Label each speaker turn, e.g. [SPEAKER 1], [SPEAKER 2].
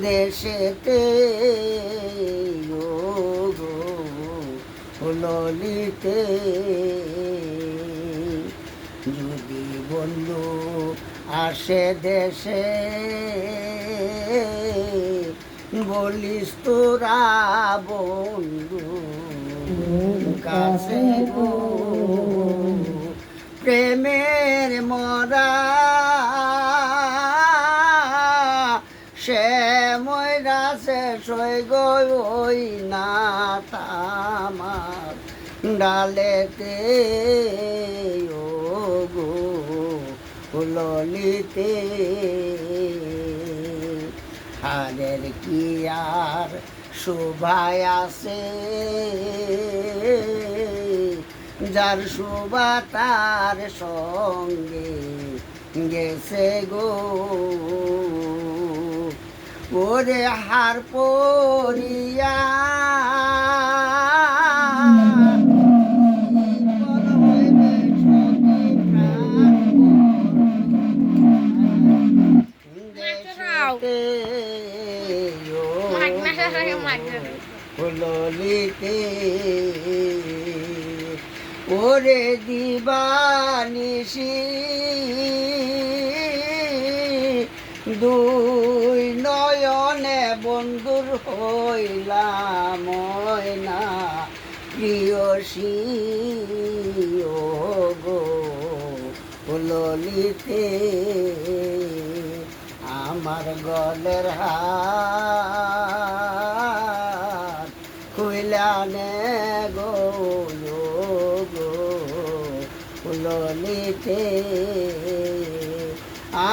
[SPEAKER 1] দেশেতে ললিতে যদি বন্ধু আসে দেশে বলিস তোরা বন্ধু কাছে গো প্রেমের মরা সে ময়রাছে সই গই না তামার ডালেতে ও গো ললিতে হারের কি আর শোভায় আছে যার শোভা তার সঙ্গে গেছে গো ওরে হার পরিয়া ললিতে ওরে দিবানিশি দুই নয়নে বন্ধুর হইলাম না প্রিয়সী ও গো ললিতে আমার গলের হাত খুইলানে গো ললিতে